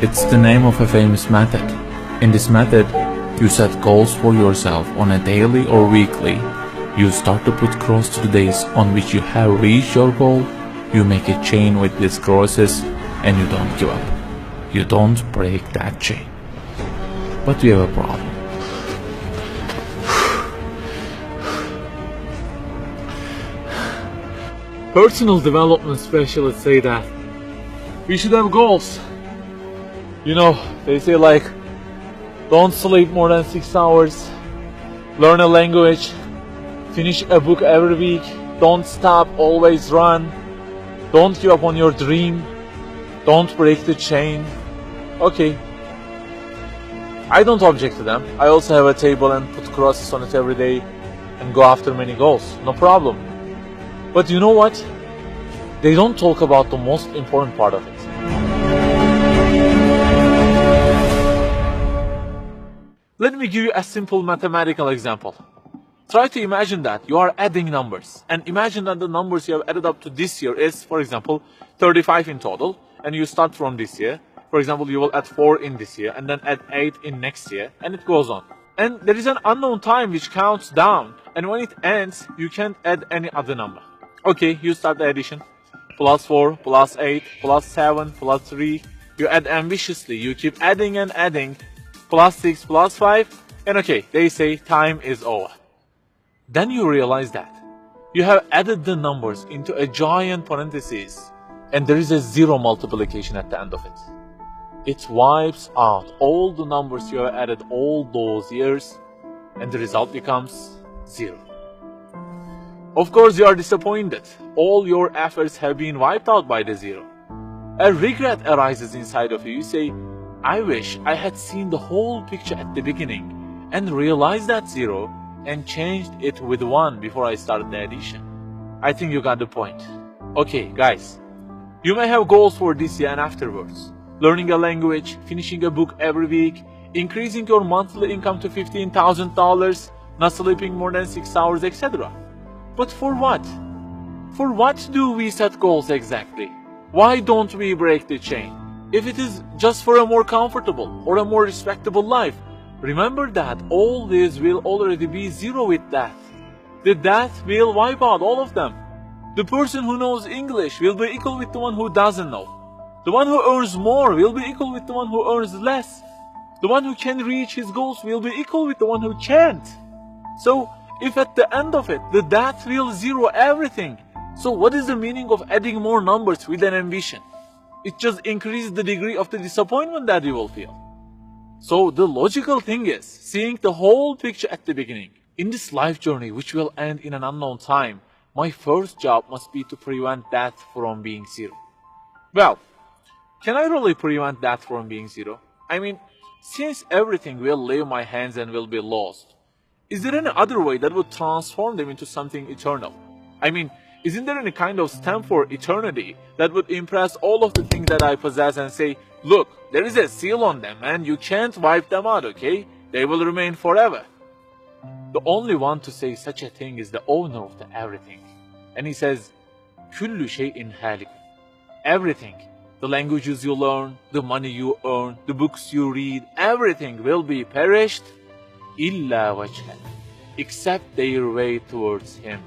It's the name of a famous method. In this method, you set goals for yourself on a daily or weekly. You start to put cross to the days on which you have reached your goal. You make a chain with these crosses and you don't give up. You don't break that chain. But we have a problem. Personal development specialists say that we should have goals. You know, they say like, don't sleep more than 6 hours, learn a language, finish a book every week, don't stop, always run, don't give up on your dream, don't break the chain. Okay, I don't object to them. I also have a table and put crosses on it every day and go after many goals, no problem. But you know what? They don't talk about the most important part of it. Let me give you a simple mathematical example. Try to imagine that you are adding numbers, and imagine that the numbers you have added up to this year is, for example, 35 in total, and you start from this year. For example, you will add 4 in this year, and then add 8 in next year, and it goes on. And there is an unknown time which counts down, and when it ends, you can't add any other number. Okay, you start the addition. Plus 4, plus 8, plus 7, plus 3. You add ambitiously, you keep adding and adding. Plus 6, plus 5, and okay, they say time is over. Then you realize that you have added the numbers into a giant parenthesis, and there is a zero multiplication at the end of it. It wipes out all the numbers you have added all those years, and the result becomes 0. Of course, you are disappointed. All your efforts have been wiped out by the 0. A regret arises inside of you. You say, I wish I had seen the whole picture at the beginning and realized that 0 and changed it with 1 before I started the addition. I think you got the point. Okay, guys, you may have goals for this year and afterwards. Learning a language, finishing a book every week, increasing your monthly income to $15,000, not sleeping more than 6 hours, etc. But for what? For what do we set goals exactly? Why don't we break the chain? If it is just for a more comfortable or a more respectable life, remember that all this will already be 0 with death. The death will wipe out all of them. The person who knows English will be equal with the one who doesn't know. The one who earns more will be equal with the one who earns less. The one who can reach his goals will be equal with the one who can't. So, if at the end of it, the death will 0 everything, so what is the meaning of adding more numbers with an ambition? It just increases the degree of the disappointment that you will feel. So the logical thing is seeing the whole picture at the beginning. In this life journey, which will end in an unknown time, my first job must be to prevent death from being 0. Well, can I really prevent death from being 0? I mean, since everything will leave my hands and will be lost, is there any other way that would transform them into something eternal? I mean, isn't there any kind of stamp for eternity that would impress all of the things that I possess and say, look, there is a seal on them and you can't wipe them out, okay? They will remain forever. The only one to say such a thing is the owner of the everything. And he says, Kullu shay'in halik. Everything, the languages you learn, the money you earn, the books you read, everything will be perished, illa wajhan, except their way towards Him.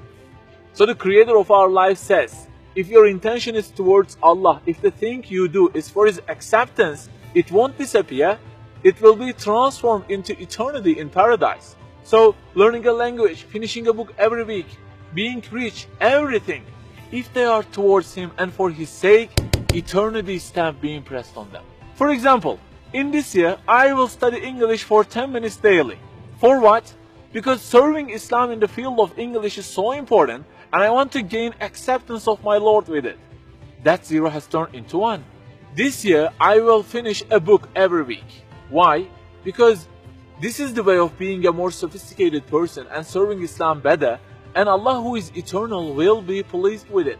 So the creator of our life says, if your intention is towards Allah, if the thing you do is for His acceptance, it won't disappear, it will be transformed into eternity in paradise. So learning a language, finishing a book every week, being rich, everything, if they are towards Him and for His sake, eternity stamp being pressed on them. For example, in this year, I will study English for 10 minutes daily. For what? Because serving Islam in the field of English is so important, and I want to gain acceptance of my Lord with it. That 0 has turned into 1. This year, I will finish a book every week. Why? Because this is the way of being a more sophisticated person and serving Islam better, and Allah who is eternal will be pleased with it.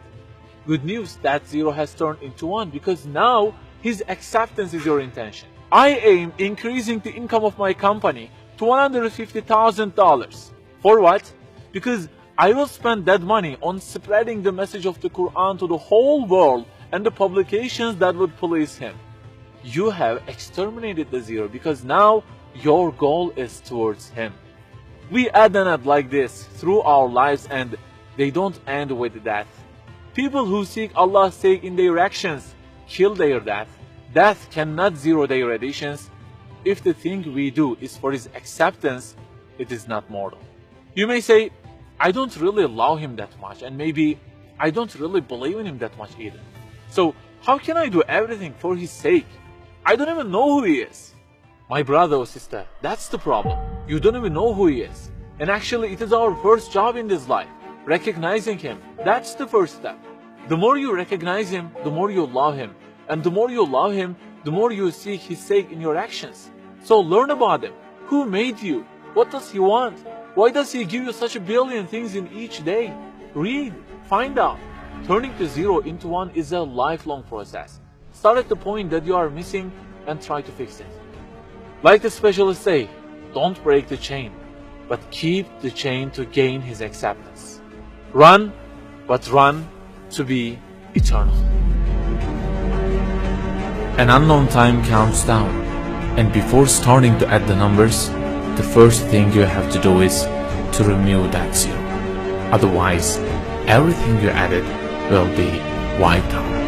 Good news, that 0 has turned into 1 because now His acceptance is your intention. I aim increasing the income of my company to $150,000. For what? Because I will spend that money on spreading the message of the Quran to the whole world and the publications that would please Him. you have exterminated the zero, because now your goal is towards him. We add and add like this through our lives, and they don't end with death. People who seek Allah's sake in their actions kill their death. Death cannot zero their additions. If the thing we do is for his acceptance, it is not mortal. You may say, I don't really love him that much, and maybe I don't really believe in him that much either. So how can I do everything for his sake? I don't even know who he is. My brother or sister, that's the problem. You don't even know who he is. And actually it is our first job in this life, recognizing him. That's the first step. The more you recognize him, the more you love him. And the more you love him, the more you seek his sake in your actions. So learn about him. Who made you? What does he want? Why does he give you such a billion things in each day? Read, find out. Turning the zero into one is a lifelong process. Start at the point that you are missing and try to fix it. Like the specialists say, don't break the chain, but keep the chain to gain his acceptance. Run, but run to be eternal. An unknown time counts down, and before starting to add the numbers, the first thing you have to do is to remove that zero. Otherwise, everything you added will be wiped out.